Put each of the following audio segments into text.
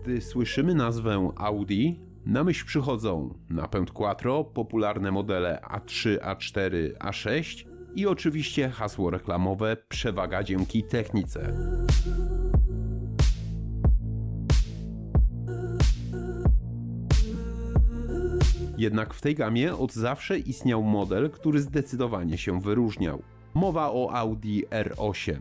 Gdy słyszymy nazwę Audi, na myśl przychodzą napęd quattro, popularne modele A3, A4, A6 i oczywiście hasło reklamowe przewaga dzięki technice. Jednak w tej gamie od zawsze istniał model, który zdecydowanie się wyróżniał. Mowa o Audi R8.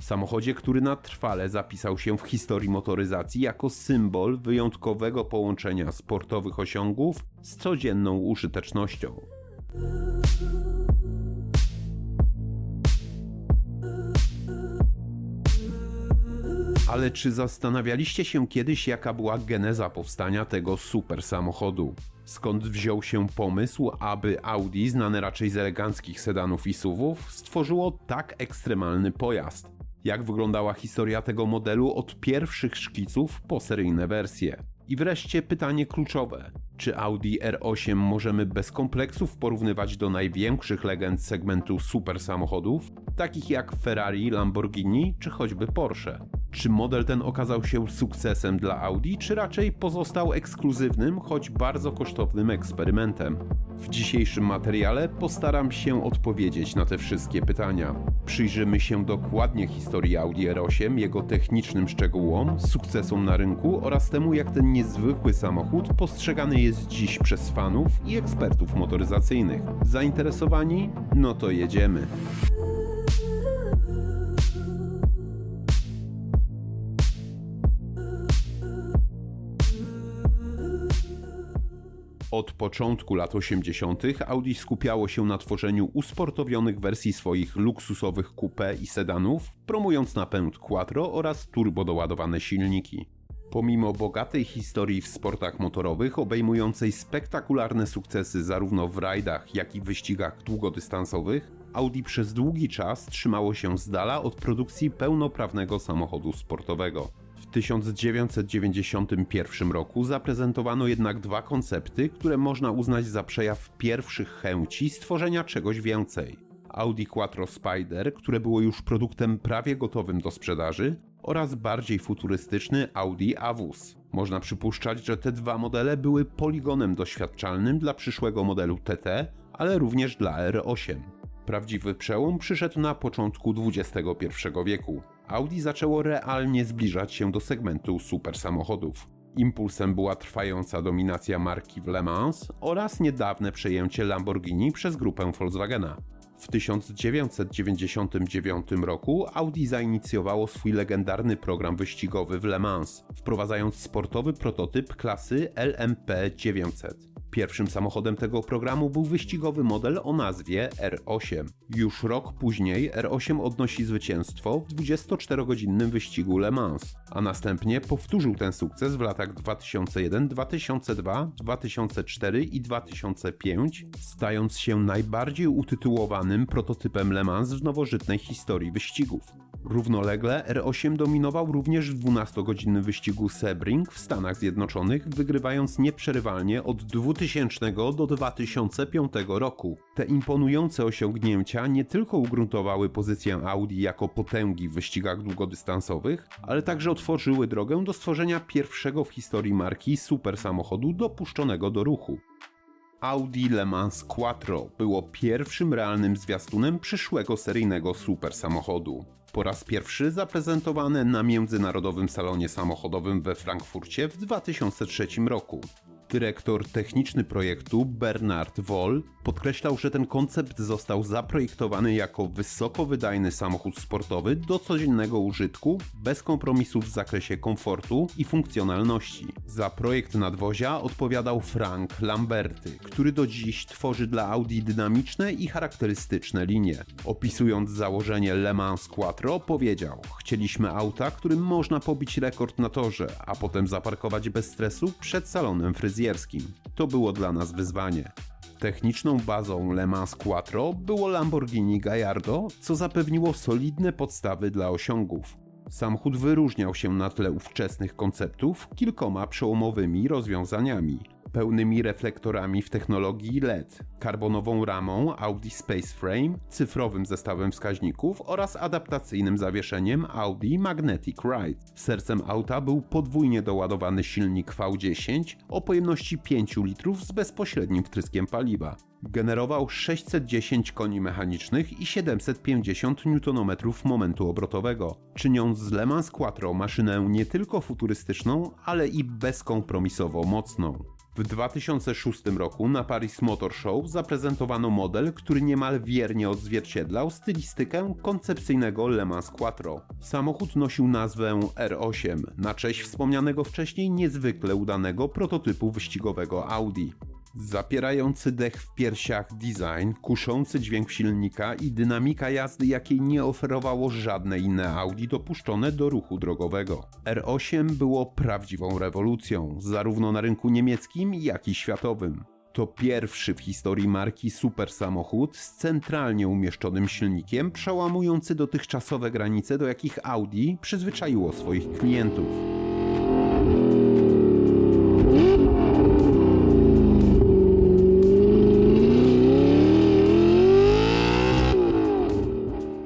Samochodzie, który na trwale zapisał się w historii motoryzacji jako symbol wyjątkowego połączenia sportowych osiągów z codzienną użytecznością. Ale czy zastanawialiście się kiedyś, jaka była geneza powstania tego super samochodu? Skąd wziął się pomysł, aby Audi, znane raczej z eleganckich sedanów i SUV-ów, stworzyło tak ekstremalny pojazd? Jak wyglądała historia tego modelu od pierwszych szkiców po seryjne wersje? I wreszcie pytanie kluczowe. Czy Audi R8 możemy bez kompleksów porównywać do największych legend segmentu super samochodów, takich jak Ferrari, Lamborghini czy choćby Porsche? Czy model ten okazał się sukcesem dla Audi, czy raczej pozostał ekskluzywnym, choć bardzo kosztownym eksperymentem? W dzisiejszym materiale postaram się odpowiedzieć na te wszystkie pytania. Przyjrzymy się dokładnie historii Audi R8, jego technicznym szczegółom, sukcesom na rynku oraz temu, jak ten niezwykły samochód postrzegany jest dziś przez fanów i ekspertów motoryzacyjnych. Zainteresowani? No to jedziemy. Od początku lat 80. Audi skupiało się na tworzeniu usportowionych wersji swoich luksusowych coupé i sedanów, promując napęd quattro oraz turbodoładowane silniki. Pomimo bogatej historii w sportach motorowych, obejmującej spektakularne sukcesy zarówno w rajdach, jak i wyścigach długodystansowych, Audi przez długi czas trzymało się z dala od produkcji pełnoprawnego samochodu sportowego. W 1991 roku zaprezentowano jednak dwa koncepty, które można uznać za przejaw pierwszych chęci stworzenia czegoś więcej. Audi Quattro Spider, które było już produktem prawie gotowym do sprzedaży, oraz bardziej futurystyczny Audi A-Wóz. Można przypuszczać, że te dwa modele były poligonem doświadczalnym dla przyszłego modelu TT, ale również dla R8. Prawdziwy przełom przyszedł na początku XXI wieku. Audi zaczęło realnie zbliżać się do segmentu super samochodów. Impulsem była trwająca dominacja marki w Le Mans oraz niedawne przejęcie Lamborghini przez grupę Volkswagena. W 1999 roku Audi zainicjowało swój legendarny program wyścigowy w Le Mans, wprowadzając sportowy prototyp klasy LMP900. Pierwszym samochodem tego programu był wyścigowy model o nazwie R8. Już rok później R8 odnosi zwycięstwo w 24-godzinnym wyścigu Le Mans, a następnie powtórzył ten sukces w latach 2001, 2002, 2004 i 2005, stając się najbardziej utytułowanym prototypem Le Mans w nowożytnej historii wyścigów. Równolegle R8 dominował również w 12-godzinnym wyścigu Sebring w Stanach Zjednoczonych, wygrywając nieprzerywalnie od 2000 do 2005 roku. Te imponujące osiągnięcia nie tylko ugruntowały pozycję Audi jako potęgi w wyścigach długodystansowych, ale także otworzyły drogę do stworzenia pierwszego w historii marki super samochodu dopuszczonego do ruchu. Audi Le Mans Quattro było pierwszym realnym zwiastunem przyszłego seryjnego super samochodu. Po raz pierwszy zaprezentowane na Międzynarodowym Salonie Samochodowym we Frankfurcie w 2003 roku. Dyrektor techniczny projektu Bernard Woll podkreślał, że ten koncept został zaprojektowany jako wysoko wydajny samochód sportowy do codziennego użytku, bez kompromisów w zakresie komfortu i funkcjonalności. Za projekt nadwozia odpowiadał Frank Lamberty, który do dziś tworzy dla Audi dynamiczne i charakterystyczne linie. Opisując założenie Le Mans Quattro powiedział: chcieliśmy auta, którym można pobić rekord na torze, a potem zaparkować bez stresu przed salonem fryzjerskim. To było dla nas wyzwanie. Techniczną bazą Le Mans Quattro było Lamborghini Gallardo, co zapewniło solidne podstawy dla osiągów. Samochód wyróżniał się na tle ówczesnych konceptów kilkoma przełomowymi rozwiązaniami. pełnymi reflektorami w technologii LED, karbonową ramą Audi Space Frame, cyfrowym zestawem wskaźników oraz adaptacyjnym zawieszeniem Audi Magnetic Ride. Sercem auta był podwójnie doładowany silnik V10 o pojemności 5 litrów z bezpośrednim wtryskiem paliwa. Generował 610 koni mechanicznych i 750 Nm momentu obrotowego, czyniąc z Le Mans Quattro maszynę nie tylko futurystyczną, ale i bezkompromisowo mocną. W 2006 roku na Paris Motor Show zaprezentowano model, który niemal wiernie odzwierciedlał stylistykę koncepcyjnego Le Mans Quattro. Samochód nosił nazwę R8 na cześć wspomnianego wcześniej niezwykle udanego prototypu wyścigowego Audi. Zapierający dech w piersiach design, kuszący dźwięk silnika i dynamika jazdy, jakiej nie oferowało żadne inne Audi dopuszczone do ruchu drogowego. R8 było prawdziwą rewolucją, zarówno na rynku niemieckim, jak i światowym. To pierwszy w historii marki supersamochód z centralnie umieszczonym silnikiem, przełamujący dotychczasowe granice, do jakich Audi przyzwyczaiło swoich klientów.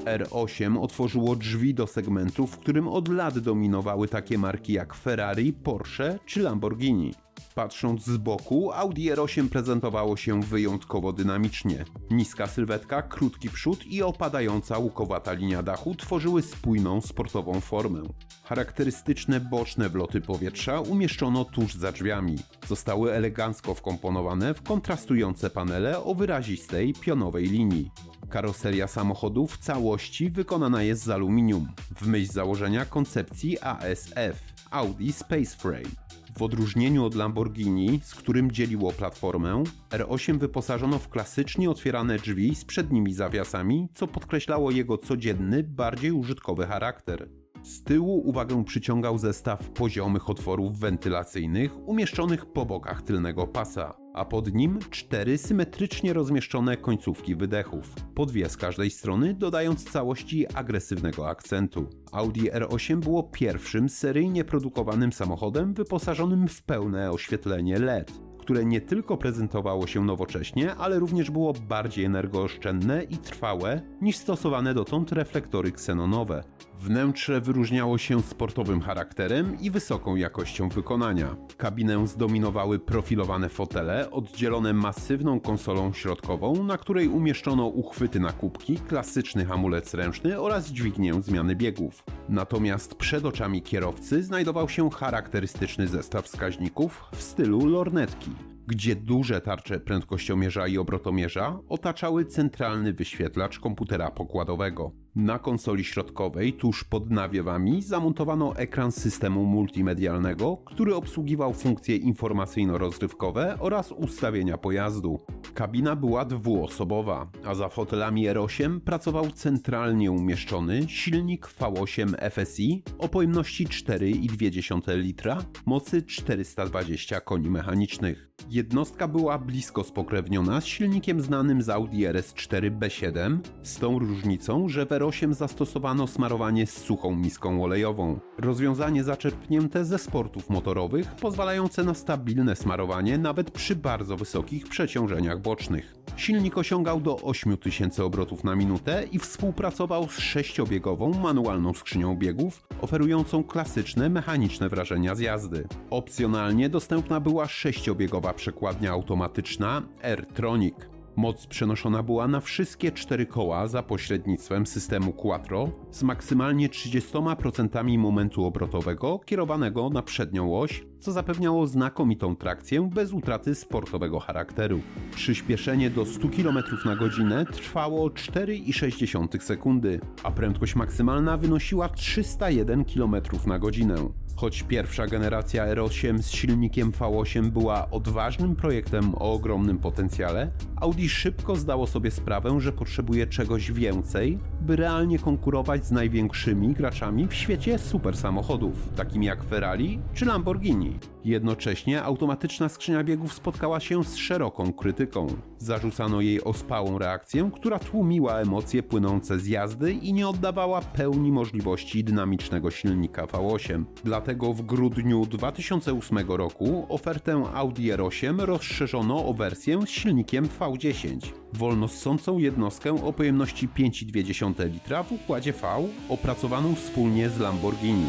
R8 otworzyło drzwi do segmentu, w którym od lat dominowały takie marki jak Ferrari, Porsche czy Lamborghini. Patrząc z boku, Audi R8 prezentowało się wyjątkowo dynamicznie. Niska sylwetka, krótki przód i opadająca łukowata linia dachu tworzyły spójną, sportową formę. Charakterystyczne boczne wloty powietrza umieszczono tuż za drzwiami. Zostały elegancko wkomponowane w kontrastujące panele o wyrazistej, pionowej linii. Karoseria samochodu w całości wykonana jest z aluminium, w myśl założenia koncepcji ASF – Audi Space Frame. W odróżnieniu od Lamborghini, z którym dzieliło platformę, R8 wyposażono w klasycznie otwierane drzwi z przednimi zawiasami, co podkreślało jego codzienny, bardziej użytkowy charakter. Z tyłu uwagę przyciągał zestaw poziomych otworów wentylacyjnych umieszczonych po bokach tylnego pasa, a pod nim 4 symetrycznie rozmieszczone końcówki wydechów, po 2 z każdej strony, dodając całości agresywnego akcentu. Audi R8 było pierwszym seryjnie produkowanym samochodem wyposażonym w pełne oświetlenie LED, które nie tylko prezentowało się nowocześnie, ale również było bardziej energooszczędne i trwałe niż stosowane dotąd reflektory ksenonowe. Wnętrze wyróżniało się sportowym charakterem i wysoką jakością wykonania. Kabinę zdominowały profilowane fotele oddzielone masywną konsolą środkową, na której umieszczono uchwyty na kubki, klasyczny hamulec ręczny oraz dźwignię zmiany biegów. Natomiast przed oczami kierowcy znajdował się charakterystyczny zestaw wskaźników w stylu lornetki, gdzie duże tarcze prędkościomierza i obrotomierza otaczały centralny wyświetlacz komputera pokładowego. Na konsoli środkowej, tuż pod nawiewami, zamontowano ekran systemu multimedialnego, który obsługiwał funkcje informacyjno-rozrywkowe oraz ustawienia pojazdu. Kabina była dwuosobowa, a za fotelami R8 pracował centralnie umieszczony silnik V8 FSI o pojemności 4,2 litra, mocy 420 koni mechanicznych. Jednostka była blisko spokrewniona z silnikiem znanym z Audi RS4 B7, z tą różnicą, że w R8 zastosowano smarowanie z suchą miską olejową. Rozwiązanie zaczerpnięte ze sportów motorowych, pozwalające na stabilne smarowanie nawet przy bardzo wysokich przeciążeniach bocznych. Silnik osiągał do 8000 obrotów na minutę i współpracował z 6-biegową manualną skrzynią biegów, oferującą klasyczne mechaniczne wrażenia z jazdy. Opcjonalnie dostępna była 6-biegowa przekładnia automatyczna R-Tronic. Moc przenoszona była na wszystkie 4 koła za pośrednictwem systemu Quattro z maksymalnie 30% momentu obrotowego kierowanego na przednią oś, co zapewniało znakomitą trakcję bez utraty sportowego charakteru. Przyspieszenie do 100 km na godzinę trwało 4,6 sekundy, a prędkość maksymalna wynosiła 301 km na godzinę. Choć pierwsza generacja R8 z silnikiem V8 była odważnym projektem o ogromnym potencjale, Audi szybko zdało sobie sprawę, że potrzebuje czegoś więcej, by realnie konkurować z największymi graczami w świecie super samochodów, takimi jak Ferrari czy Lamborghini. Jednocześnie automatyczna skrzynia biegów spotkała się z szeroką krytyką. Zarzucano jej ospałą reakcję, która tłumiła emocje płynące z jazdy i nie oddawała pełni możliwości dynamicznego silnika V8. Dlatego w grudniu 2008 roku ofertę Audi R8 rozszerzono o wersję z silnikiem V10. Wolno ssącą jednostkę o pojemności 5,2 litra w układzie V, opracowaną wspólnie z Lamborghini.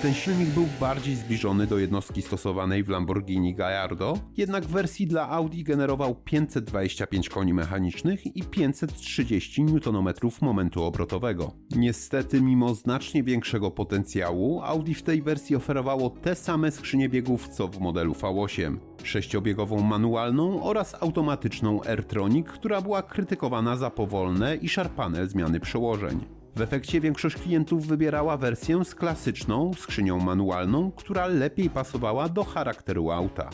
Ten silnik był bardziej zbliżony do jednostki stosowanej w Lamborghini Gallardo, jednak w wersji dla Audi generował 525 koni mechanicznych i 530 Nm momentu obrotowego. Niestety, mimo znacznie większego potencjału, Audi w tej wersji oferowało te same skrzynie biegów co w modelu V8. 6-biegową manualną oraz automatyczną R-Tronic, która była krytykowana za powolne i szarpane zmiany przełożeń. W efekcie większość klientów wybierała wersję z klasyczną skrzynią manualną, która lepiej pasowała do charakteru auta.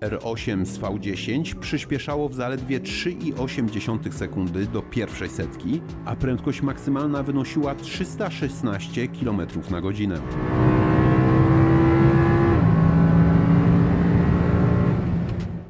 R8 z V10 przyspieszało w zaledwie 3,8 sekundy do pierwszej setki, a prędkość maksymalna wynosiła 316 km/h.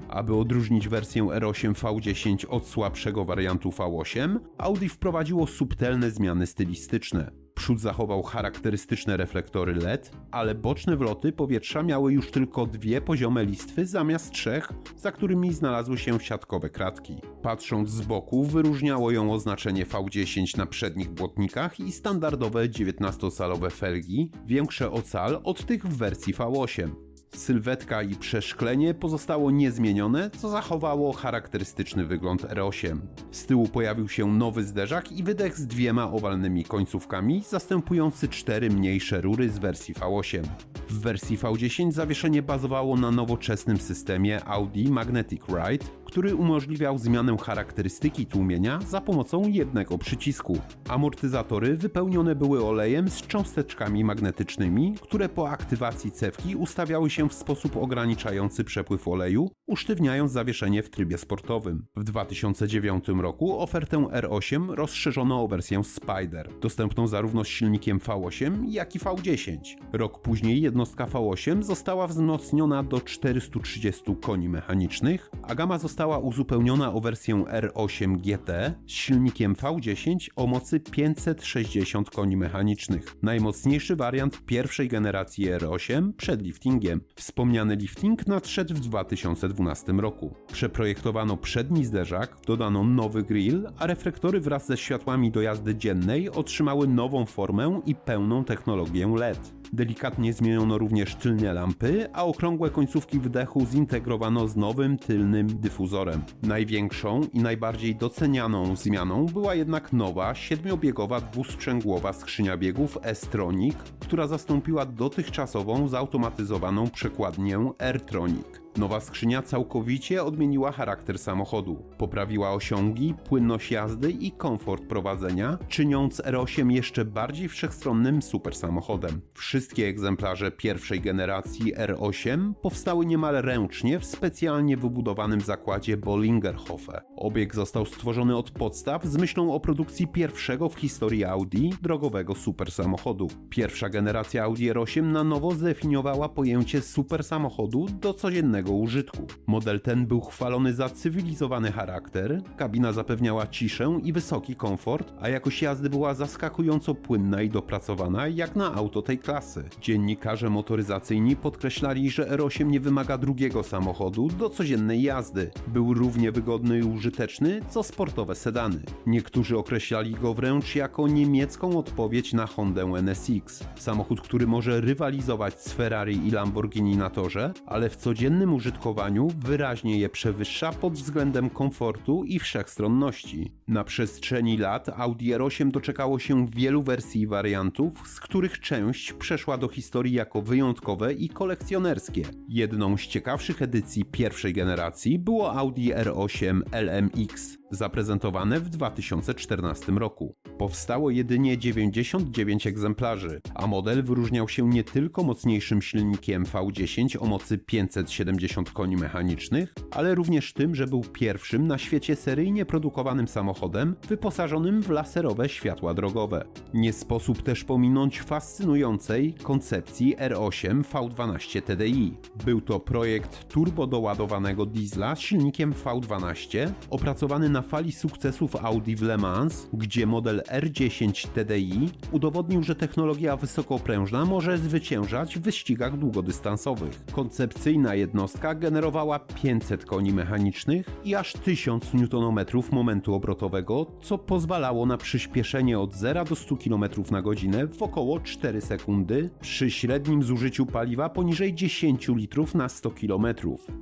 Aby odróżnić wersję R8 V10 od słabszego wariantu V8, Audi wprowadziło subtelne zmiany stylistyczne. Przód zachował charakterystyczne reflektory LED, ale boczne wloty powietrza miały już tylko 2 poziome listwy zamiast 3, za którymi znalazły się siatkowe kratki. Patrząc z boku, wyróżniało ją oznaczenie V10 na przednich błotnikach i standardowe 19-calowe felgi, większe o cal od tych w wersji V8. Sylwetka i przeszklenie pozostało niezmienione, co zachowało charakterystyczny wygląd R8. Z tyłu pojawił się nowy zderzak i wydech z 2 owalnymi końcówkami, zastępujący 4 mniejsze rury z wersji V8. W wersji V10 zawieszenie bazowało na nowoczesnym systemie Audi Magnetic Ride, który umożliwiał zmianę charakterystyki tłumienia za pomocą jednego przycisku. Amortyzatory wypełnione były olejem z cząsteczkami magnetycznymi, które po aktywacji cewki ustawiały się w sposób ograniczający przepływ oleju, usztywniając zawieszenie w trybie sportowym. W 2009 roku ofertę R8 rozszerzono o wersję Spider, dostępną zarówno z silnikiem V8, jak i V10. Rok później jednostka V8 została wzmocniona do 430 koni mechanicznych, a gama została uzupełniona o wersję R8 GT z silnikiem V10 o mocy 560 koni mechanicznych. Najmocniejszy wariant pierwszej generacji R8 przed liftingiem. Wspomniany lifting nadszedł w 2012 roku. Przeprojektowano przedni zderzak, dodano nowy grill, a reflektory wraz ze światłami do jazdy dziennej otrzymały nową formę i pełną technologię LED. Delikatnie zmieniono również tylne lampy, a okrągłe końcówki wydechu zintegrowano z nowym tylnym dyfuzorem. Największą i najbardziej docenianą zmianą była jednak nowa, 7-biegowa dwusprzęgłowa skrzynia biegów S-Tronic, która zastąpiła dotychczasową zautomatyzowaną przekładnię R-Tronic. Nowa skrzynia całkowicie odmieniła charakter samochodu. Poprawiła osiągi, płynność jazdy i komfort prowadzenia, czyniąc R8 jeszcze bardziej wszechstronnym supersamochodem. Wszystkie egzemplarze pierwszej generacji R8 powstały niemal ręcznie w specjalnie wybudowanym zakładzie Bollingerhofe. Obieg został stworzony od podstaw z myślą o produkcji pierwszego w historii Audi drogowego supersamochodu. Pierwsza generacja Audi R8 na nowo zdefiniowała pojęcie supersamochodu do codziennego użytku. Model ten był chwalony za cywilizowany charakter, kabina zapewniała ciszę i wysoki komfort, a jakość jazdy była zaskakująco płynna i dopracowana jak na auto tej klasy. Dziennikarze motoryzacyjni podkreślali, że R8 nie wymaga drugiego samochodu do codziennej jazdy. Był równie wygodny i użyteczny co sportowe sedany. Niektórzy określali go wręcz jako niemiecką odpowiedź na Hondę NSX. Samochód, który może rywalizować z Ferrari i Lamborghini na torze, ale w codziennym użytkowaniu wyraźnie je przewyższa pod względem komfortu i wszechstronności. Na przestrzeni lat Audi R8 doczekało się wielu wersji i wariantów, z których część przeszła do historii jako wyjątkowe i kolekcjonerskie. Jedną z ciekawszych edycji pierwszej generacji było Audi R8 LMX. zaprezentowane w 2014 roku. Powstało jedynie 99 egzemplarzy, a model wyróżniał się nie tylko mocniejszym silnikiem V10 o mocy 570 koni mechanicznych, ale również tym, że był pierwszym na świecie seryjnie produkowanym samochodem wyposażonym w laserowe światła drogowe. Nie sposób też pominąć fascynującej koncepcji R8 V12 TDI. Był to projekt turbodoładowanego diesla z silnikiem V12 opracowany na fali sukcesów Audi w Le Mans, gdzie model R10 TDI udowodnił, że technologia wysokoprężna może zwyciężać w wyścigach długodystansowych. Koncepcyjna jednostka generowała 500 koni mechanicznych i aż 1000 Nm momentu obrotowego, co pozwalało na przyspieszenie od 0 do 100 km na godzinę w około 4 sekundy przy średnim zużyciu paliwa poniżej 10 litrów na 100 km.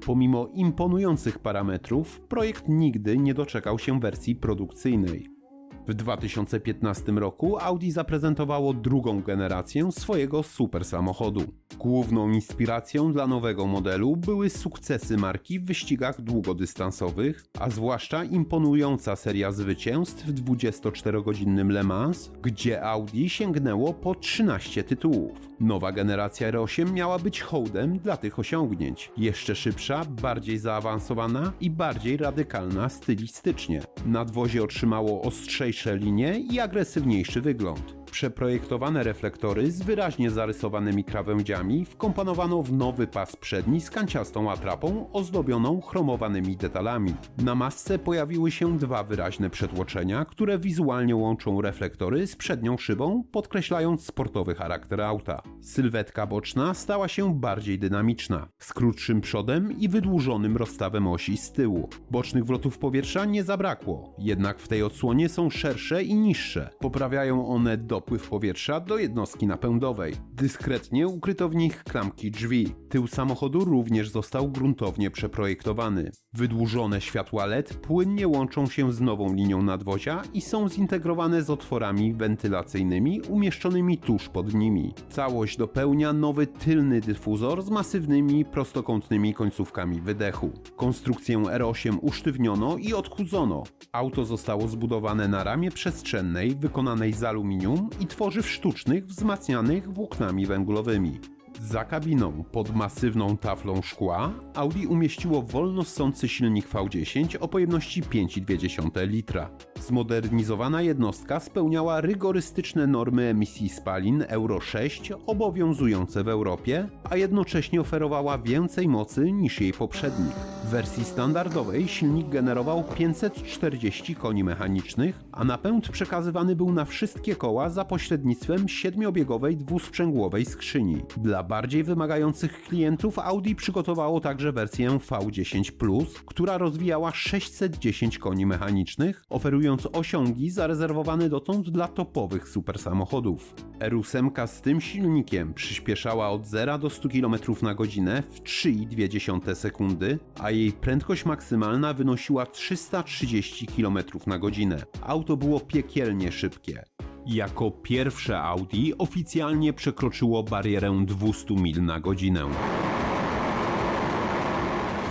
Pomimo imponujących parametrów, projekt nigdy nie doczekał się wersji produkcyjnej. W 2015 roku Audi zaprezentowało drugą generację swojego super samochodu. Główną inspiracją dla nowego modelu były sukcesy marki w wyścigach długodystansowych, a zwłaszcza imponująca seria zwycięstw w 24-godzinnym Le Mans, gdzie Audi sięgnęło po 13 tytułów. Nowa generacja R8 miała być hołdem dla tych osiągnięć. Jeszcze szybsza, bardziej zaawansowana i bardziej radykalna stylistycznie. Nadwozie otrzymało ostrzejsze linie i agresywniejszy wygląd. Przeprojektowane reflektory z wyraźnie zarysowanymi krawędziami wkomponowano w nowy pas przedni z kanciastą atrapą ozdobioną chromowanymi detalami. Na masce pojawiły się dwa wyraźne przetłoczenia, które wizualnie łączą reflektory z przednią szybą, podkreślając sportowy charakter auta. Sylwetka boczna stała się bardziej dynamiczna, z krótszym przodem i wydłużonym rozstawem osi z tyłu. Bocznych wlotów powietrza nie zabrakło, jednak w tej odsłonie są szersze i niższe. Poprawiają one dopływ powietrza do jednostki napędowej. Dyskretnie ukryto w nich klamki drzwi. Tył samochodu również został gruntownie przeprojektowany. Wydłużone światła LED płynnie łączą się z nową linią nadwozia i są zintegrowane z otworami wentylacyjnymi umieszczonymi tuż pod nimi. Całość dopełnia nowy tylny dyfuzor z masywnymi, prostokątnymi końcówkami wydechu. Konstrukcję R8 usztywniono i odchudzono. Auto zostało zbudowane na ramie przestrzennej wykonanej z aluminium i tworzyw sztucznych wzmacnianych włóknami węglowymi. Za kabiną, pod masywną taflą szkła, Audi umieściło wolno ssący silnik V10 o pojemności 5,2 litra. Zmodernizowana jednostka spełniała rygorystyczne normy emisji spalin Euro 6 obowiązujące w Europie, a jednocześnie oferowała więcej mocy niż jej poprzednik. W wersji standardowej silnik generował 540 koni mechanicznych, a napęd przekazywany był na wszystkie koła za pośrednictwem 7-biegowej dwusprzęgłowej skrzyni. Dla bardziej wymagających klientów Audi przygotowało także wersję V10 Plus, która rozwijała 610 koni mechanicznych, oferując osiągi zarezerwowane dotąd dla topowych supersamochodów. R8 z tym silnikiem przyspieszała od 0 do 100 km na godzinę w 3,2 sekundy, a jej prędkość maksymalna wynosiła 330 km na godzinę. Auto było piekielnie szybkie. Jako pierwsze Audi oficjalnie przekroczyło barierę 200 mil na godzinę.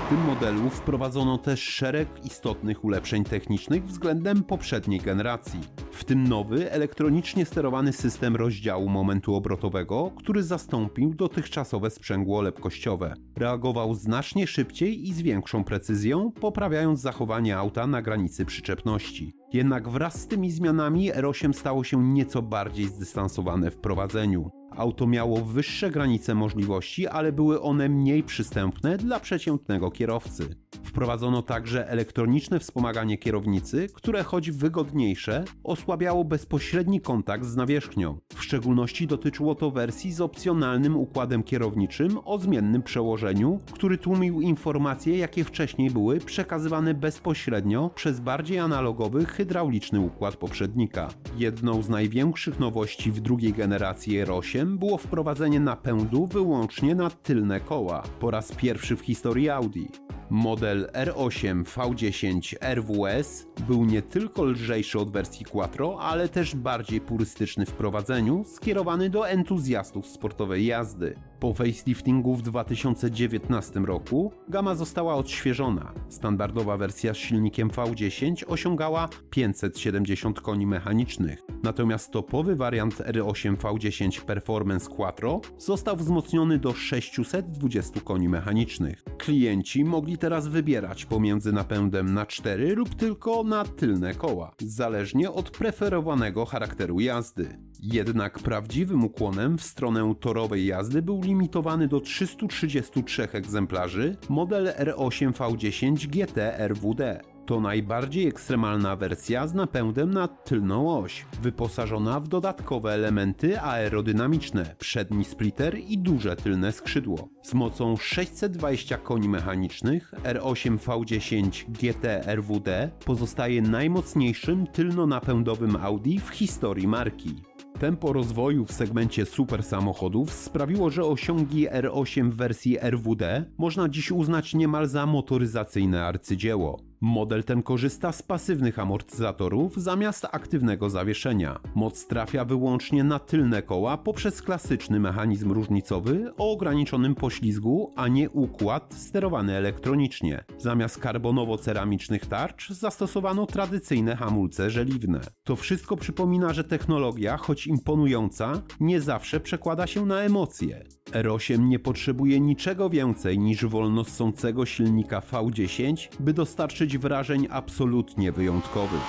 W tym modelu wprowadzono też szereg istotnych ulepszeń technicznych względem poprzedniej generacji, w tym nowy elektronicznie sterowany system rozdziału momentu obrotowego, który zastąpił dotychczasowe sprzęgło lepkościowe. Reagował znacznie szybciej i z większą precyzją, poprawiając zachowanie auta na granicy przyczepności. Jednak wraz z tymi zmianami R8 stało się nieco bardziej zdystansowane w prowadzeniu. Auto miało wyższe granice możliwości, ale były one mniej przystępne dla przeciętnego kierowcy. Wprowadzono także elektroniczne wspomaganie kierownicy, które choć wygodniejsze, osłabiało bezpośredni kontakt z nawierzchnią. W szczególności dotyczyło to wersji z opcjonalnym układem kierowniczym o zmiennym przełożeniu, który tłumił informacje, jakie wcześniej były przekazywane bezpośrednio przez bardziej analogowy hydrauliczny układ poprzednika. Jedną z największych nowości w drugiej generacji R8 było wprowadzenie napędu wyłącznie na tylne koła, po raz pierwszy w historii Audi. Model R8 V10 RWS był nie tylko lżejszy od wersji Quattro, ale też bardziej purystyczny w prowadzeniu, skierowany do entuzjastów sportowej jazdy. Po faceliftingu w 2019 roku gama została odświeżona. Standardowa wersja z silnikiem V10 osiągała 570 koni mechanicznych, natomiast topowy wariant R8 V10 Performance Quattro został wzmocniony do 620 koni mechanicznych. Klienci mogli teraz wybierać pomiędzy napędem na 4 lub tylko na tylne koła, zależnie od preferowanego charakteru jazdy. Jednak prawdziwym ukłonem w stronę torowej jazdy był limitowany do 333 egzemplarzy model R8 V10 GT RWD. To najbardziej ekstremalna wersja z napędem na tylną oś, wyposażona w dodatkowe elementy aerodynamiczne, przedni splitter i duże tylne skrzydło. Z mocą 620 koni mechanicznych R8 V10 GT RWD pozostaje najmocniejszym tylnonapędowym Audi w historii marki. Tempo rozwoju w segmencie super samochodów sprawiło, że osiągi R8 w wersji RWD można dziś uznać niemal za motoryzacyjne arcydzieło. Model ten korzysta z pasywnych amortyzatorów zamiast aktywnego zawieszenia. Moc trafia wyłącznie na tylne koła poprzez klasyczny mechanizm różnicowy o ograniczonym poślizgu, a nie układ sterowany elektronicznie. Zamiast karbonowo-ceramicznych tarcz zastosowano tradycyjne hamulce żeliwne. To wszystko przypomina, że technologia, choć imponująca, nie zawsze przekłada się na emocje. R8 nie potrzebuje niczego więcej niż wolno ssącego silnika V10, by dostarczyć wrażeń absolutnie wyjątkowych.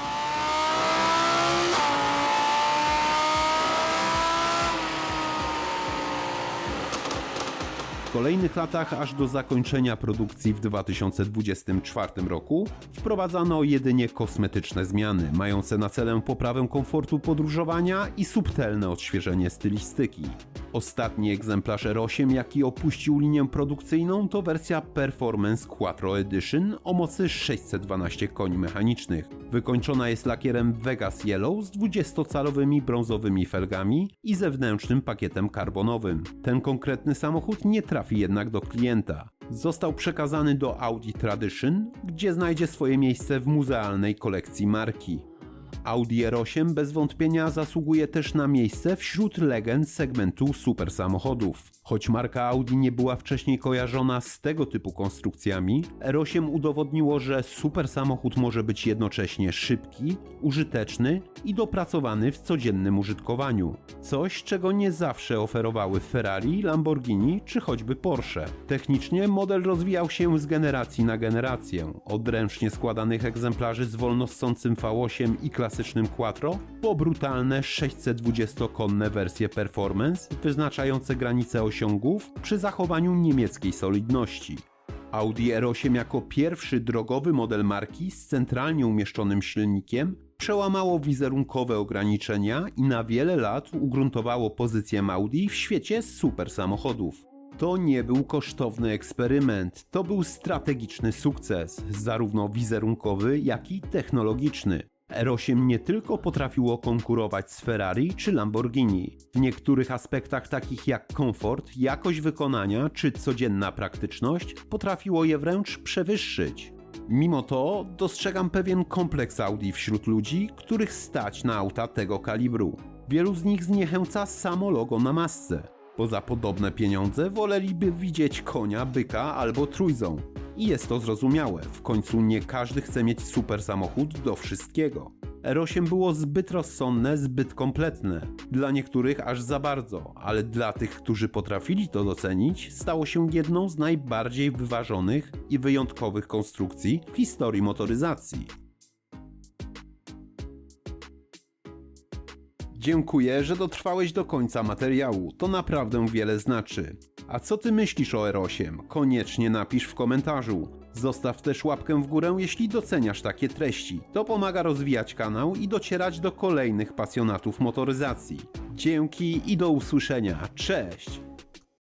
W kolejnych latach, aż do zakończenia produkcji w 2024 roku, wprowadzano jedynie kosmetyczne zmiany, mające na celu poprawę komfortu podróżowania i subtelne odświeżenie stylistyki. Ostatni egzemplarz R8, jaki opuścił linię produkcyjną, to wersja Performance Quattro Edition o mocy 612 koni mechanicznych. Wykończona jest lakierem Vegas Yellow z 20-calowymi brązowymi felgami i zewnętrznym pakietem karbonowym. Ten konkretny samochód nie trafi jednak do klienta. Został przekazany do Audi Tradition, gdzie znajdzie swoje miejsce w muzealnej kolekcji marki. Audi R8 bez wątpienia zasługuje też na miejsce wśród legend segmentu super samochodów. Choć marka Audi nie była wcześniej kojarzona z tego typu konstrukcjami, R8 udowodniło, że super samochód może być jednocześnie szybki, użyteczny i dopracowany w codziennym użytkowaniu. Coś, czego nie zawsze oferowały Ferrari, Lamborghini czy choćby Porsche. Technicznie model rozwijał się z generacji na generację, od ręcznie składanych egzemplarzy z wolnossącym V8 i klasycznym Quattro, po brutalne 620-konne wersje Performance, wyznaczające granice osiągów przy zachowaniu niemieckiej solidności. Audi R8 jako pierwszy drogowy model marki z centralnie umieszczonym silnikiem przełamało wizerunkowe ograniczenia i na wiele lat ugruntowało pozycję Audi w świecie super samochodów. To nie był kosztowny eksperyment, to był strategiczny sukces, zarówno wizerunkowy, jak i technologiczny. R8 nie tylko potrafiło konkurować z Ferrari czy Lamborghini. W niektórych aspektach takich jak komfort, jakość wykonania czy codzienna praktyczność potrafiło je wręcz przewyższyć. Mimo to dostrzegam pewien kompleks Audi wśród ludzi, których stać na auta tego kalibru. Wielu z nich zniechęca samo logo na masce. Poza podobne pieniądze woleliby widzieć konia, byka albo trójząb. I jest to zrozumiałe, w końcu nie każdy chce mieć super samochód do wszystkiego. R8 było zbyt rozsądne, zbyt kompletne. Dla niektórych aż za bardzo, ale dla tych, którzy potrafili to docenić, stało się jedną z najbardziej wyważonych i wyjątkowych konstrukcji w historii motoryzacji. Dziękuję, że dotrwałeś do końca materiału, to naprawdę wiele znaczy. A co ty myślisz o R8? Koniecznie napisz w komentarzu. Zostaw też łapkę w górę, jeśli doceniasz takie treści. To pomaga rozwijać kanał i docierać do kolejnych pasjonatów motoryzacji. Dzięki i do usłyszenia. Cześć!